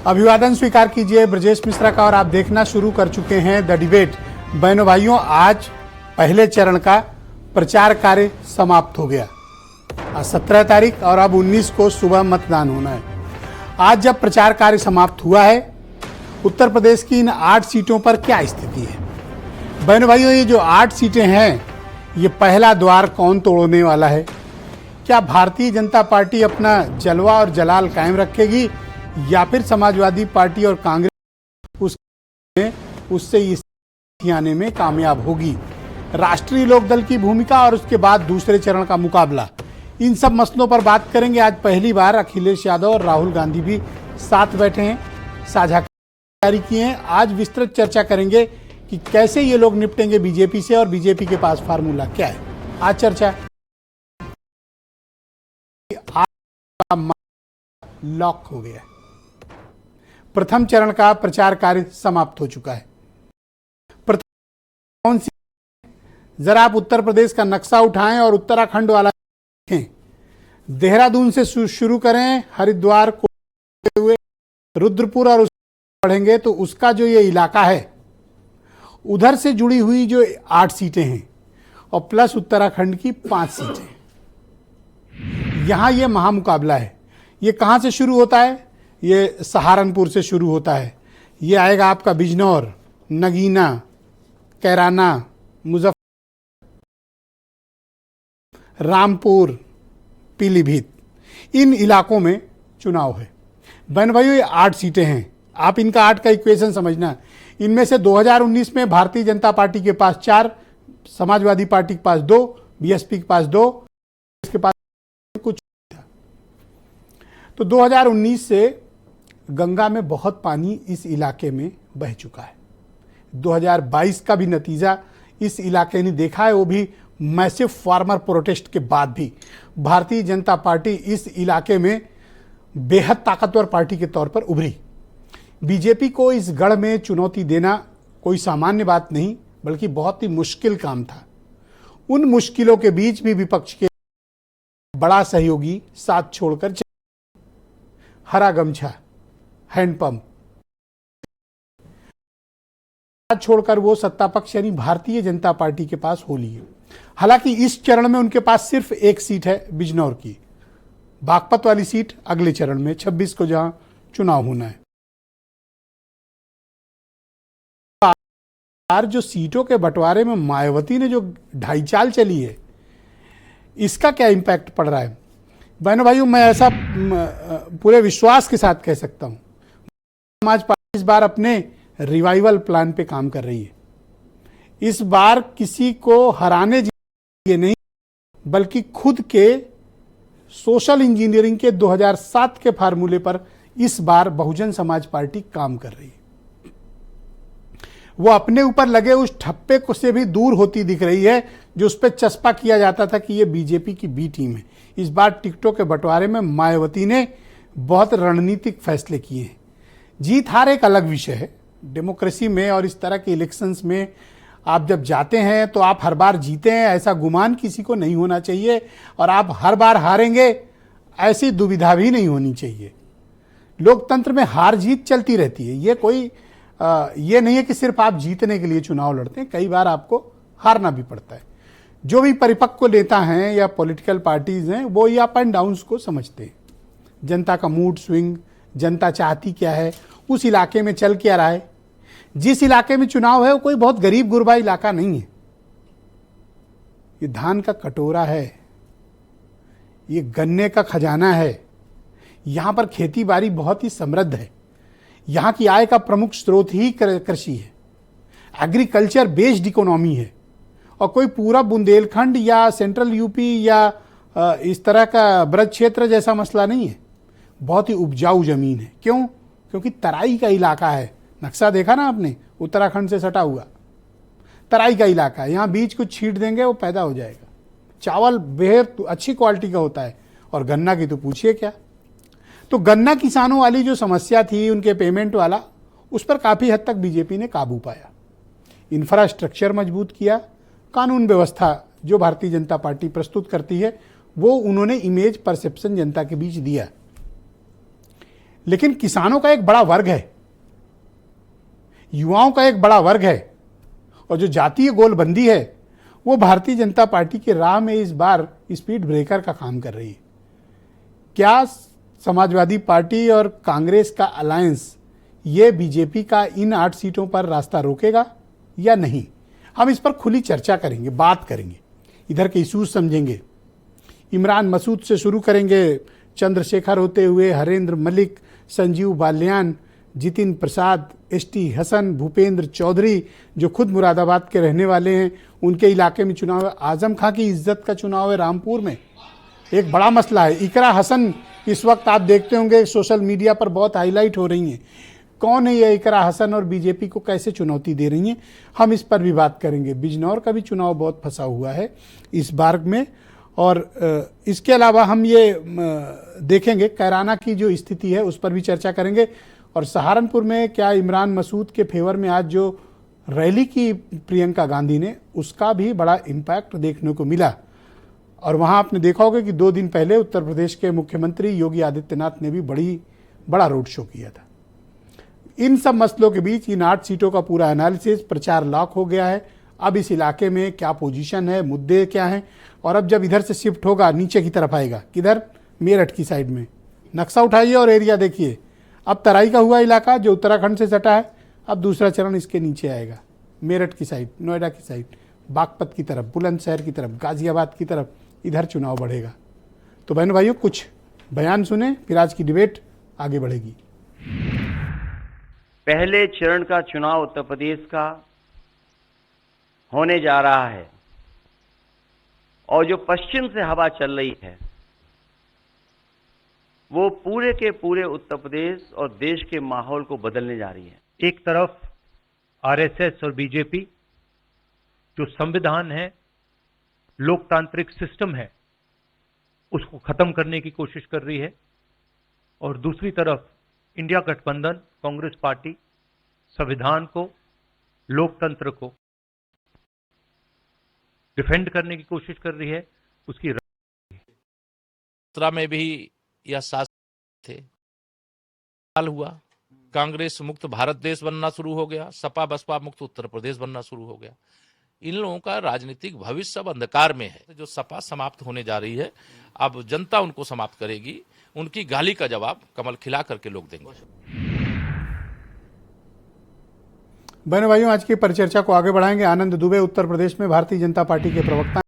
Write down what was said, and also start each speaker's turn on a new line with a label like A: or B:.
A: अभिवादन स्वीकार कीजिए ब्रजेश मिश्रा का और आप देखना शुरू कर चुके हैं द डिबेट। बहनों भाइयों, आज पहले चरण का प्रचार कार्य समाप्त हो गया। आज 17 तारीख और अब 19 को सुबह मतदान होना है। आज जब प्रचार कार्य समाप्त हुआ है, उत्तर प्रदेश की इन 8 सीटों पर क्या स्थिति है? बहनों भाइयों, ये जो 8 सीटें हैं, ये पहला द्वार कौन तोड़ने वाला है? क्या भारतीय जनता पार्टी अपना जलवा और जलाल कायम रखेगी या फिर समाजवादी पार्टी और कांग्रेस उससे इस आने में कामयाब होगी? राष्ट्रीय लोकदल की भूमिका और उसके बाद दूसरे चरण का मुकाबला, इन सब मसलों पर बात करेंगे। आज पहली बार अखिलेश यादव और राहुल गांधी भी साथ बैठे हैं, साझा जारी किए हैं। आज विस्तृत चर्चा करेंगे कि कैसे ये लोग निपटेंगे बीजेपी से और बीजेपी के पास फार्मूला क्या है। आज चर्चा लॉक हो गया। प्रथम चरण का प्रचार कार्य समाप्त हो चुका है। कौन सी? जरा आप उत्तर प्रदेश का नक्शा उठाएं और उत्तराखंड वाला देखें। देहरादून से शुरू करें, हरिद्वार को हुए रुद्रपुर और पढ़ेंगे तो उसका जो ये इलाका है, उधर से जुड़ी हुई जो 8 सीटें हैं और प्लस उत्तराखंड की 5 सीटें, यहां ये महामुकाबला है। ये कहां से शुरू होता है? ये सहारनपुर से शुरू होता है। ये आएगा आपका बिजनौर, नगीना, कैराना, मुजफ्फर, रामपुर, पीलीभीत, इन इलाकों में चुनाव है। बहन भाइयों, ये 8 सीटें हैं। आप इनका 8 का इक्वेशन समझना। इनमें से 2019 में भारतीय जनता पार्टी के पास 4, समाजवादी पार्टी के पास 2, बीएसपी के पास 2, इसके पास कुछ था। तो 2019 से गंगा में बहुत पानी इस इलाके में बह चुका है। 2022 का भी नतीजा इस इलाके ने देखा है, वो भी मैसिव फार्मर प्रोटेस्ट के बाद भी भारतीय जनता पार्टी इस इलाके में बेहद ताकतवर पार्टी के तौर पर उभरी। बीजेपी को इस गढ़ में चुनौती देना कोई सामान्य बात नहीं, बल्कि बहुत ही मुश्किल काम था। उन मुश्किलों के बीच भी विपक्ष के बड़ा सहयोगी साथ छोड़कर हरा गमछा, हैंडपंप छोड़कर वो सत्ता पक्ष यानी भारतीय जनता पार्टी के पास हो ली है। हालांकि इस चरण में उनके पास सिर्फ एक सीट है, बिजनौर की। बागपत वाली सीट अगले चरण में 26 को जहां चुनाव होना है। जो सीटों के बंटवारे में मायावती ने जो ढाई चाल चली है, इसका क्या इंपैक्ट पड़ रहा है? बहनों भाइयों, मैं ऐसा पूरे विश्वास के साथ कह सकता हूं, समाज पार्टी इस बार अपने रिवाइवल प्लान पे काम कर रही है। इस बार किसी को हराने ये नहीं, बल्कि खुद के सोशल इंजीनियरिंग के 2007 के फार्मूले पर इस बार बहुजन समाज पार्टी काम कर रही है। वो अपने ऊपर लगे उस ठप्पे को से भी दूर होती दिख रही है जो उस पर चस्पा किया जाता था कि ये बीजेपी की बी टीम है। इस बार टिकटों के बंटवारे में मायावती ने बहुत रणनीतिक फैसले किए हैं। जीत हार एक अलग विषय है। डेमोक्रेसी में और इस तरह के इलेक्शंस में आप जब जाते हैं तो आप हर बार जीते हैं, ऐसा गुमान किसी को नहीं होना चाहिए, और आप हर बार हारेंगे ऐसी दुविधा भी नहीं होनी चाहिए। लोकतंत्र में हार जीत चलती रहती है। ये कोई ये नहीं है कि सिर्फ आप जीतने के लिए चुनाव लड़ते हैं, कई बार आपको हारना भी पड़ता है। जो भी परिपक्व नेता हैं या पॉलिटिकल पार्टीज हैं, वो ये अप एंड डाउन्स को समझते हैं। जनता का मूड स्विंग, जनता चाहती क्या है, उस इलाके में चल क्या रहा है। जिस इलाके में चुनाव है वो कोई बहुत गरीब गुरबा इलाका नहीं है। ये धान का कटोरा है, ये गन्ने का खजाना है। यहां पर खेती बाड़ी बहुत ही समृद्ध है। यहां की आय का प्रमुख स्रोत ही कृषि है। एग्रीकल्चर बेस्ड इकोनॉमी है। और कोई पूरा बुंदेलखंड या सेंट्रल यूपी या इस तरह का ब्रज क्षेत्र जैसा मसला नहीं है। बहुत ही उपजाऊ जमीन है। क्यों? क्योंकि तराई का इलाका है। नक्शा देखा ना आपने, उत्तराखंड से सटा हुआ तराई का इलाका है। यहाँ बीज कुछ छींट देंगे वो पैदा हो जाएगा। चावल बेहद अच्छी क्वालिटी का होता है, और गन्ना की तो पूछिए क्या। तो गन्ना किसानों वाली जो समस्या थी, उनके पेमेंट वाला, उस पर काफ़ी हद तक बीजेपी ने काबू पाया। इंफ्रास्ट्रक्चर मजबूत किया, कानून व्यवस्था जो भारतीय जनता पार्टी प्रस्तुत करती है वो उन्होंने इमेज परसेप्शन जनता के बीच दिया। लेकिन किसानों का एक बड़ा वर्ग है, युवाओं का एक बड़ा वर्ग है, और जो जातीय गोलबंदी है वो भारतीय जनता पार्टी की राह में इस बार स्पीड ब्रेकर का काम कर रही है। क्या समाजवादी पार्टी और कांग्रेस का अलायंस ये बीजेपी का इन 8 सीटों पर रास्ता रोकेगा या नहीं? हम इस पर खुली चर्चा करेंगे, बात करेंगे, इधर के इश्यूज समझेंगे। इमरान मसूद से शुरू करेंगे, चंद्रशेखर होते हुए हरेंद्र मलिक, संजीव बालियान, जितिन प्रसाद, एसटी हसन, भूपेंद्र चौधरी जो खुद मुरादाबाद के रहने वाले हैं, उनके इलाके में चुनाव है। आजम खां की इज्जत का चुनाव है रामपुर में, एक बड़ा मसला है। इकरा हसन इस वक्त आप देखते होंगे सोशल मीडिया पर बहुत हाईलाइट हो रही हैं। कौन है ये इकरा हसन और बीजेपी को कैसे चुनौती दे रही हैं, हम इस पर भी बात करेंगे। बिजनौर का भी चुनाव बहुत फंसा हुआ है इस बार में, और इसके अलावा हम ये देखेंगे कैराना की जो स्थिति है उस पर भी चर्चा करेंगे। और सहारनपुर में क्या इमरान मसूद के फेवर में आज जो रैली की प्रियंका गांधी ने, उसका भी बड़ा इम्पैक्ट देखने को मिला। और वहां आपने देखा होगा कि 2 दिन पहले उत्तर प्रदेश के मुख्यमंत्री योगी आदित्यनाथ ने भी बड़ा रोड शो किया था। इन सब मसलों के बीच इन 8 सीटों का पूरा एनालिसिस, प्रचार लॉक हो गया है। अब इस इलाके में क्या पोजीशन है, मुद्दे क्या हैं, और अब जब इधर से शिफ्ट होगा नीचे की तरफ आएगा, किधर, मेरठ की साइड में। नक्शा उठाइए और एरिया देखिए। अब तराई का हुआ इलाका जो उत्तराखंड से सटा है, अब दूसरा चरण इसके नीचे आएगा, मेरठ की साइड, नोएडा की साइड, बागपत की तरफ, बुलंदशहर की तरफ, गाजियाबाद की तरफ, इधर चुनाव बढ़ेगा। तो बहन भाइयों, कुछ बयान सुने, फिर आज की डिबेट आगे बढ़ेगी।
B: पहले चरण का चुनाव उत्तर प्रदेश का होने जा रहा है, और जो पश्चिम से हवा चल रही है वो पूरे के पूरे उत्तर प्रदेश और देश के माहौल को बदलने जा रही है।
C: एक तरफ आरएसएस और बीजेपी जो संविधान है, लोकतांत्रिक सिस्टम है, उसको खत्म करने की कोशिश कर रही है, और दूसरी तरफ इंडिया गठबंधन कांग्रेस पार्टी संविधान को, लोकतंत्र को डिफेंड करने की कोशिश कर रही है। उसकी
D: यात्रा में भी यह शासक थे, हाल हुआ, कांग्रेस मुक्त भारत देश बनना शुरू हो गया, सपा बसपा मुक्त उत्तर प्रदेश बनना शुरू हो गया। इन लोगों का राजनीतिक भविष्य अब अंधकार में है। जो सपा समाप्त होने जा रही है, अब जनता उनको समाप्त करेगी। उनकी गाली का जवाब कमल खिला करके लोग देंगे।
A: बहनों भाइयों, आज की परिचर्चा को आगे बढ़ाएंगे। आनंद दुबे उत्तर प्रदेश में भारतीय जनता पार्टी के प्रवक्ता।